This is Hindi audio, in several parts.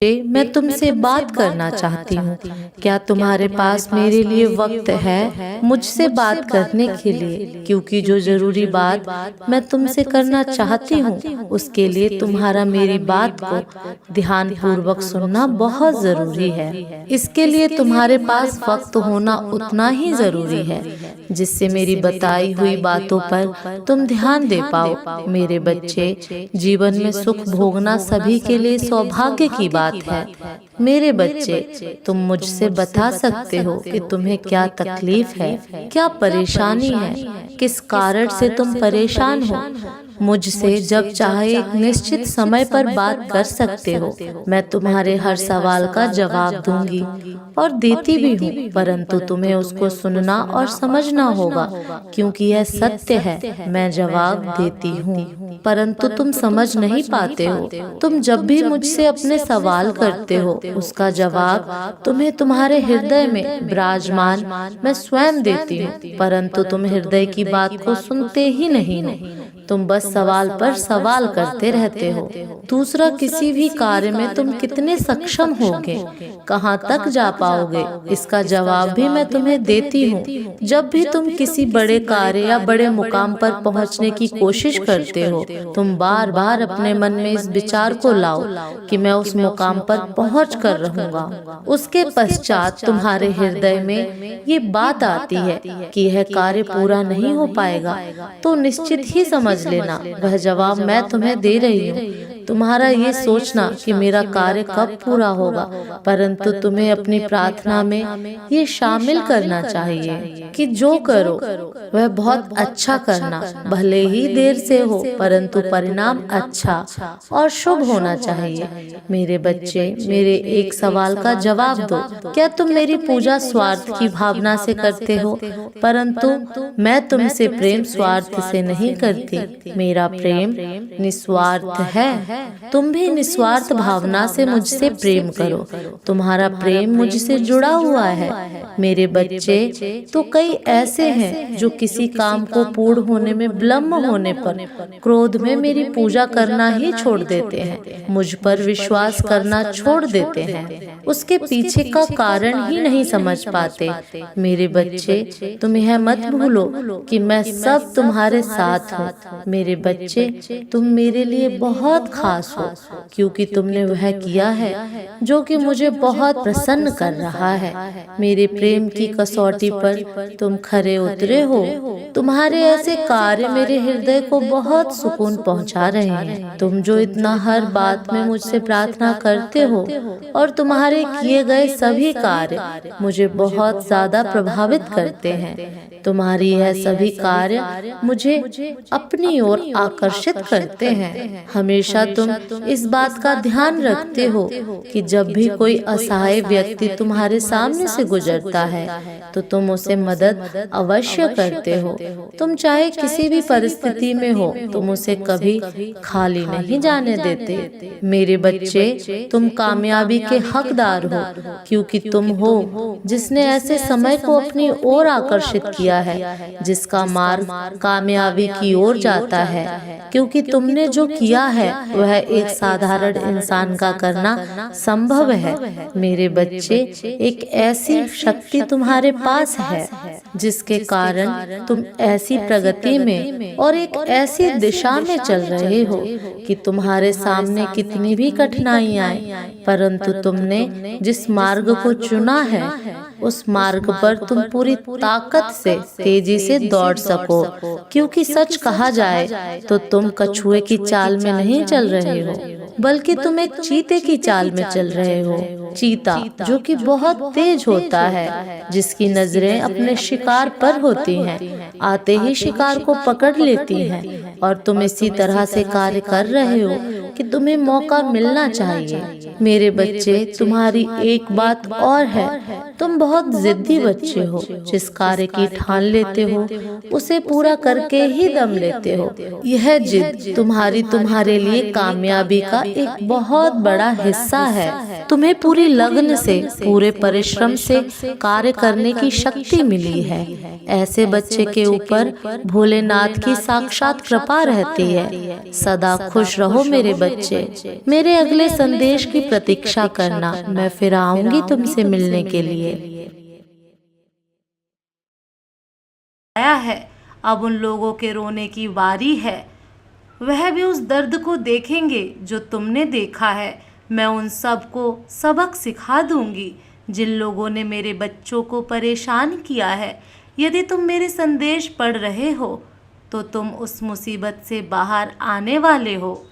मैं तुमसे बात करना चाहती हूँ। क्या तुम्हारे पास मेरे लिए वक्त है मुझसे बात करने के लिए? क्योंकि जो जरूरी बात मैं तुमसे करना चाहती हूँ उसके लिए तुम्हारा मेरी बात को ध्यान पूर्वक सुनना बहुत जरूरी है। इसके लिए तुम्हारे पास वक्त होना उतना ही जरूरी है जिससे मेरी बताई हुई बातों पर तुम ध्यान दे पाओ। मेरे बच्चे, जीवन में सुख भोगना सभी के लिए सौभाग्य की बात है। मेरे बच्चे, तुम मुझसे बता सकते हो कि तुम्हें क्या तकलीफ है, क्या परेशानी है, किस कारण से तुम परेशान हो। मुझसे जब चाहे एक निश्चित समय पर बात कर सकते हो। मैं तुम्हारे हर सवाल का जवाब दूंगी और देती भी हूँ, परंतु तुम्हें उसको सुनना और समझना होगा क्योंकि यह सत्य है। मैं जवाब देती हूँ परंतु तुम समझ नहीं पाते हो। तुम जब भी मुझसे अपने सवाल करते हो उसका जवाब तुम्हें तुम्हारे हृदय में विराजमान मैं स्वयं देती हूँ, परंतु तुम हृदय की बात को सुनते ही नहीं हो। तुम बस सवाल पर सवाल करते रहते हो। दूसरा, किसी भी कार्य में तुम कितने सक्षम होगे, कहाँ तक जा पाओगे, इसका जवाब भी मैं तुम्हें देती हूँ। जब भी तुम किसी बड़े कार्य या बड़े मुकाम पर पहुँचने की कोशिश करते हो, तुम बार बार अपने मन में इस विचार को लाओ कि मैं उस मुकाम पर पहुँच कर रहूंगा। उसके पश्चात तुम्हारे हृदय में ये बात आती है कि यह कार्य पूरा नहीं हो पाएगा, तो निश्चित ही समझ लेना वह जवाब मैं तुम्हें दे रही हूँ। तुम्हारा ये सोचना कि मेरा कार्य कब पूरा होगा, परंतु तुम्हें अपनी प्रार्थना में ये शामिल करना चाहिए कि जो करो वह बहुत अच्छा करना, भले ही देर से हो परंतु परिणाम अच्छा और शुभ होना चाहिए। मेरे बच्चे, मेरे एक सवाल का जवाब दो। क्या तुम मेरी पूजा स्वार्थ की भावना से करते हो? परंतु मैं तुमसे प्रेम स्वार्थ से नहीं करती। मेरा प्रेम निस्वार्थ है। तुम भी निस्वार्थ भावना से मुझसे प्रेम करो। तुम्हारा प्रेम मुझसे जुड़ा हुआ है। मेरे बच्चे, तो कई ऐसे हैं जो किसी काम को पूर्ण होने में विलम्ब होने पर क्रोध में मेरी पूजा करना ही छोड़ देते हैं, मुझ पर विश्वास करना छोड़ देते हैं, उसके पीछे का कारण ही नहीं समझ पाते। मेरे बच्चे, तुम यह मत भूलो कि मैं सब तुम्हारे साथ हूँ। मेरे बच्चे, तुम मेरे लिए बहुत खास हो क्योंकि तुमने वह किया है जो कि मुझे बहुत प्रसन्न कर रहा है। मेरे प्रेम की कसौटी पर तुम खरे उतरे हो। तुम्हारे ऐसे कार्य मेरे हृदय को बहुत सुकून पहुंचा रहे हैं। तुम जो इतना हर बात में मुझसे प्रार्थना करते हो और तुम्हारे किए गए सभी कार्य मुझे बहुत ज्यादा प्रभावित करते हैं। तुम्हारी यह सभी कार्य मुझे अपनी ओर आकर्षित करते हैं। हमेशा तुम इस बात का ध्यान रखते हो कि जब भी कोई असहाय व्यक्ति तुम्हारे सामने से गुजरता है तो तुम उसे मदद अवश्य करते हो। तुम चाहे किसी भी परिस्थिति में हो, तुम उसे कभी खाली नहीं जाने देते। मेरे बच्चे, तुम कामयाबी के हकदार हो क्योंकि तुम हो जिसने ऐसे समय को अपनी ओर आकर्षित किया है जिसका मार्ग कामयाबी की ओर जाता है, क्योंकि तुमने जो किया है वह एक साधारण इंसान का करना संभव है। मेरे बच्चे, एक ऐसी शक्ति तुम्हारे पास है जिसके कारण तुम ऐसी प्रगति में और एक ऐसी दिशा में चल रहे हो कि तुम्हारे सामने कितनी भी कठिनाइयां आए, परंतु तुमने जिस मार्ग को चुना है उस मार्ग पर तुम पूरी ताकत से तेजी से दौड़ सको। क्योंकि सच कहा जाए तो तुम कछुए की चाल में नहीं चल रहे हो, बल्कि तुम एक चीते की चाल में चल रहे हो। चीता जो कि बहुत तेज होता है, जिसकी नजरें अपने शिकार पर होती हैं, आते ही शिकार को पकड़ लेती हैं, और तुम इसी तरह से कार्य कर रहे हो कि तुम्हें मौका मिलना चाहिए। मेरे बच्चे, तुम्हारी एक बात और है, तुम बहुत जिद्दी बच्चे हो। जिस कार्य की ठान लेते हो उसे पूरा करके ही दम लेते हो। यह जिद तुम्हारे लिए कामयाबी का एक बहुत बड़ा हिस्सा है। तुम्हें पूरी लगन से, पूरे परिश्रम से कार्य करने की शक्ति मिली है। ऐसे बच्चे के ऊपर भोलेनाथ की साक्षात कृपा रहती है। सदा खुश रहो मेरे बच्चे। मेरे अगले संदेश की प्रतीक्षा करना, मैं फिर आऊंगी तुमसे मिलने के लिए। आया है, अब उन लोगों के रोने की बारी है। वह भी उस दर्द को देखेंगे जो तुमने देखा है। मैं उन सब को सबक सिखा दूंगी जिन लोगों ने मेरे बच्चों को परेशान किया है। यदि तुम मेरे संदेश पढ़ रहे हो तो तुम उस मुसीबत से बाहर आने वाले हो।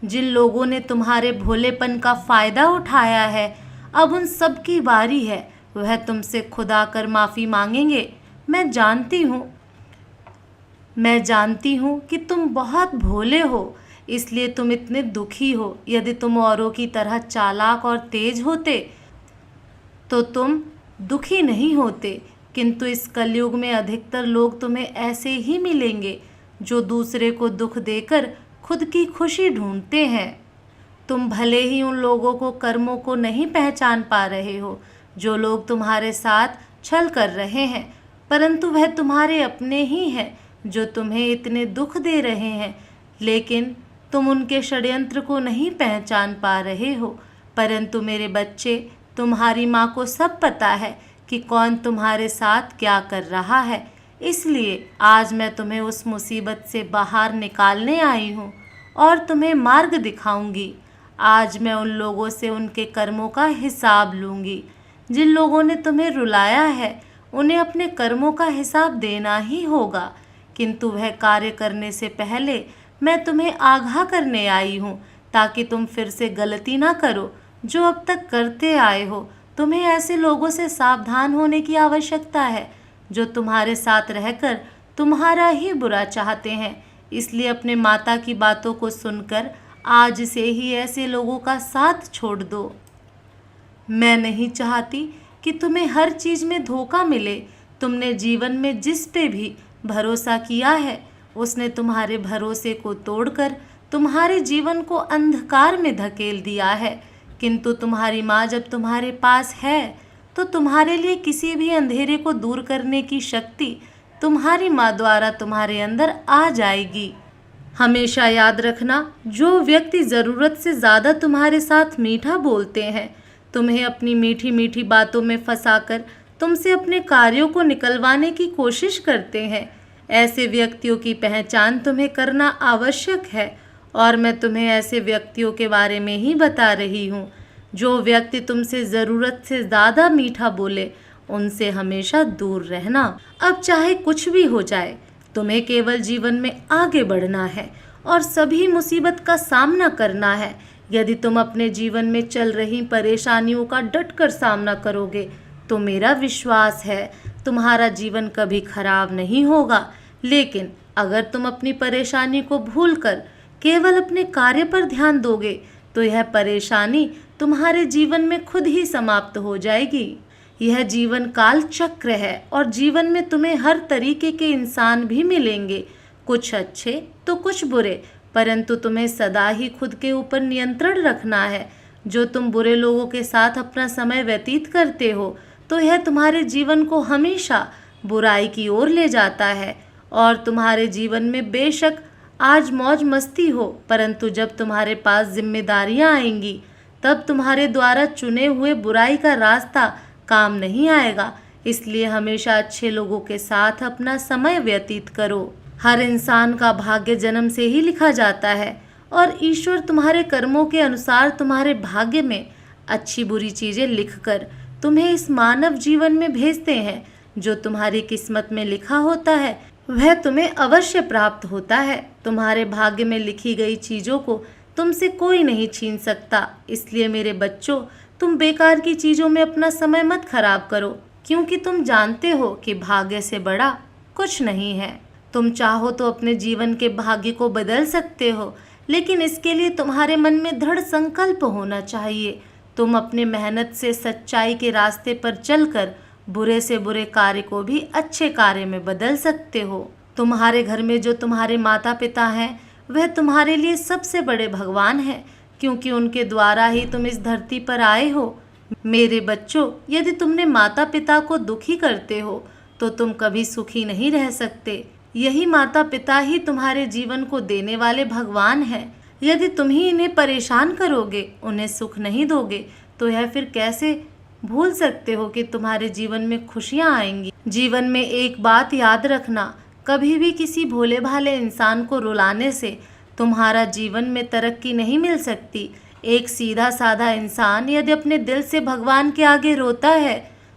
जिन लोगों ने तुम्हारे भोलेपन का फायदा उठाया है, अब उन सब की बारी है। वह तुमसे खुदा कर माफ़ी मांगेंगे। मैं जानती हूँ कि तुम बहुत भोले हो, इसलिए तुम इतने दुखी हो। यदि तुम औरों की तरह चालाक और तेज होते तो तुम दुखी नहीं होते, किंतु इस कलयुग में अधिकतर लोग तुम्हें ऐसे ही मिलेंगे जो दूसरे को दुख देकर खुद की खुशी ढूंढते हैं। तुम भले ही उन लोगों को कर्मों को नहीं पहचान पा रहे हो जो लोग तुम्हारे साथ छल कर रहे हैं, परंतु वह तुम्हारे अपने ही हैं जो तुम्हें इतने दुख दे रहे हैं। लेकिन तुम उनके षड्यंत्र को नहीं पहचान पा रहे हो। परंतु मेरे बच्चे, तुम्हारी माँ को सब पता है कि कौन तुम्हारे साथ क्या कर रहा है। इसलिए आज मैं तुम्हें उस मुसीबत से बाहर निकालने आई हूँ और तुम्हें मार्ग दिखाऊंगी। आज मैं उन लोगों से उनके कर्मों का हिसाब लूँगी। जिन लोगों ने तुम्हें रुलाया है उन्हें अपने कर्मों का हिसाब देना ही होगा, किंतु वह कार्य करने से पहले मैं तुम्हें आगाह करने आई हूँ ताकि तुम फिर से गलती ना करो जो अब तक करते आए हो। तुम्हें ऐसे लोगों से सावधान होने की आवश्यकता है जो तुम्हारे साथ रहकर तुम्हारा ही बुरा चाहते हैं। इसलिए अपने माता की बातों को सुनकर आज से ही ऐसे लोगों का साथ छोड़ दो। मैं नहीं चाहती कि तुम्हें हर चीज़ में धोखा मिले। तुमने जीवन में जिस पे भी भरोसा किया है उसने तुम्हारे भरोसे को तोड़कर तुम्हारे जीवन को अंधकार में धकेल दिया है। किंतु तुम्हारी माँ जब तुम्हारे पास है तो तुम्हारे लिए किसी भी अंधेरे को दूर करने की शक्ति तुम्हारी माँ द्वारा तुम्हारे अंदर आ जाएगी। हमेशा याद रखना, जो व्यक्ति ज़रूरत से ज़्यादा तुम्हारे साथ मीठा बोलते हैं, तुम्हें अपनी मीठी मीठी बातों में फंसाकर तुमसे अपने कार्यों को निकलवाने की कोशिश करते हैं, ऐसे व्यक्तियों की पहचान तुम्हें करना आवश्यक है। और मैं तुम्हें ऐसे व्यक्तियों के बारे में ही बता रही हूँ। जो व्यक्ति तुमसे ज़रूरत से ज़्यादा मीठा बोले उनसे हमेशा दूर रहना। अब चाहे कुछ भी हो जाए, तुम्हें केवल जीवन में आगे बढ़ना है और सभी मुसीबत का सामना करना है। यदि तुम अपने जीवन में चल रही परेशानियों का डटकर सामना करोगे तो मेरा विश्वास है तुम्हारा जीवन कभी खराब नहीं होगा। लेकिन अगर तुम अपनी परेशानी को भूलकर केवल अपने कार्य पर ध्यान दोगे तो यह परेशानी तुम्हारे जीवन में खुद ही समाप्त हो जाएगी। यह जीवन काल चक्र है और जीवन में तुम्हें हर तरीके के इंसान भी मिलेंगे, कुछ अच्छे तो कुछ बुरे, परंतु तुम्हें सदा ही खुद के ऊपर नियंत्रण रखना है। जो तुम बुरे लोगों के साथ अपना समय व्यतीत करते हो तो यह तुम्हारे जीवन को हमेशा बुराई की ओर ले जाता है और तुम्हारे जीवन में बेशक आज मौज मस्ती हो, परंतु जब तुम्हारे पास जिम्मेदारियां आएंगी तब तुम्हारे द्वारा चुने हुए बुराई का रास्ता काम नहीं आएगा। इसलिए हमेशा अच्छे लोगों के साथ अपना समय व्यतीत करो। हर इंसान का भाग्य जन्म से ही लिखा जाता है और ईश्वर तुम्हारे कर्मों के अनुसार तुम्हारे भाग्य में अच्छी बुरी चीज़ें लिखकर तुम्हें इस मानव जीवन में भेजते हैं। जो तुम्हारी किस्मत में लिखा होता है वह तुम्हें अवश्य प्राप्त होता है। तुम्हारे भाग्य में लिखी गई चीज़ों को तुमसे कोई नहीं छीन सकता। इसलिए मेरे बच्चों, तुम बेकार की चीज़ों में अपना समय मत खराब करो, क्योंकि तुम जानते हो कि भाग्य से बड़ा कुछ नहीं है। तुम चाहो तो अपने जीवन के भाग्य को बदल सकते हो, लेकिन इसके लिए तुम्हारे मन में दृढ़ संकल्प होना चाहिए। तुम अपने मेहनत से सच्चाई के रास्ते पर चलकर बुरे से बुरे कार्य को भी अच्छे कार्य में बदल सकते हो। तुम्हारे घर में जो तुम्हारे माता पिता हैं वह तुम्हारे लिए सबसे बड़े भगवान हैं, क्योंकि उनके द्वारा ही तुम इस धरती पर आए हो। मेरे बच्चों, यदि तुमने माता पिता को दुखी करते हो तो तुम कभी सुखी नहीं रह सकते। यही माता पिता ही तुम्हारे जीवन को देने वाले भगवान हैं। यदि तुम ही इन्हें परेशान करोगे, उन्हें सुख नहीं दोगे, तो यह फिर कैसे भूल सकते हो कि तुम्हारे जीवन में खुशियां आएंगी। जीवन में एक बात याद रखना, कभी भी किसी भोले भाले इंसान को रुलाने से तुम्हारा जीवन में तरक्की नहीं मिल सकती। एक सीधा साधा इंसान यदि अपने दिल से भगवान के आगे रोता है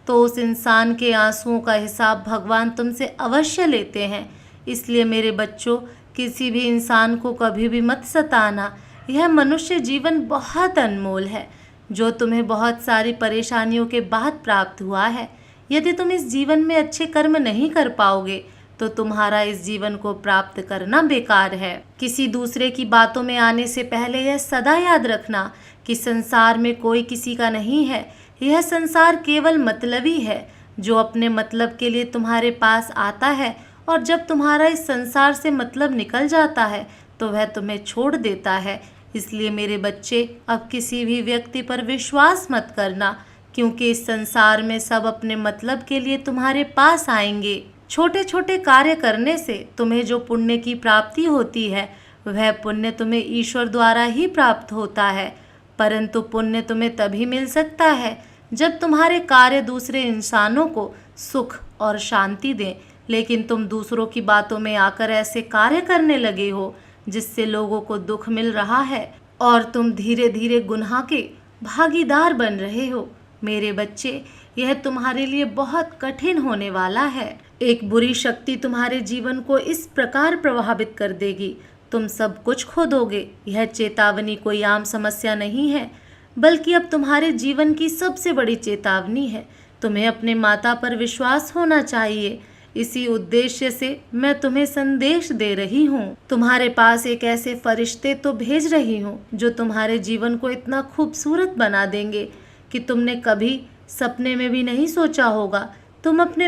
तो उस इंसान के आंसुओं का हिसाब भगवान तुमसे अवश्य लेते हैं। इसलिए मेरे बच्चों, किसी भी इंसान को कभी भी मत सताना। यह मनुष्य जीवन बहुत अनमोल है जो तुम्हें बहुत सारी परेशानियों के बाद प्राप्त हुआ है। यदि तुम इस जीवन में अच्छे कर्म नहीं कर पाओगे तो तुम्हारा इस जीवन को प्राप्त करना बेकार है। किसी दूसरे की बातों में आने से पहले यह सदा याद रखना कि संसार में कोई किसी का नहीं है। यह संसार केवल मतलबी है जो अपने मतलब के लिए तुम्हारे पास आता है, और जब तुम्हारा इस संसार से मतलब निकल जाता है तो वह तुम्हें छोड़ देता है। इसलिए मेरे बच्चे, अब किसी भी व्यक्ति पर विश्वास मत करना, क्योंकि इस संसार में सब अपने मतलब के लिए तुम्हारे पास आएंगे। छोटे छोटे कार्य करने से तुम्हें जो पुण्य की प्राप्ति होती है वह पुण्य तुम्हें ईश्वर द्वारा ही प्राप्त होता है। परंतु पुण्य तुम्हें तभी मिल सकता है जब तुम्हारे कार्य दूसरे इंसानों को सुख और शांति दें। लेकिन तुम दूसरों की बातों में आकर ऐसे कार्य करने लगे हो जिससे लोगों को दुख मिल रहा है, और तुम धीरे धीरे गुनाह के भागीदार बन रहे हो। मेरे बच्चे, यह तुम्हारे लिए बहुत कठिन होने वाला है। एक बुरी शक्ति तुम्हारे जीवन को इस प्रकार प्रभावित कर देगी, तुम सब कुछ खो दोगे। यह चेतावनी कोई आम समस्या नहीं है, बल्कि अब तुम्हारे जीवन की सबसे बड़ी चेतावनी है। तुम्हें अपने माता पर विश्वास होना चाहिए। इसी उद्देश्य से मैं तुम्हें संदेश दे रही हूँ। तुम्हारे पास एक ऐसे फरिश्ते तो भेज रही हूँ जो तुम्हारे जीवन को इतना खूबसूरत बना देंगे कि तुमने कभी सपने में भी नहीं सोचा होगा। तुम अपने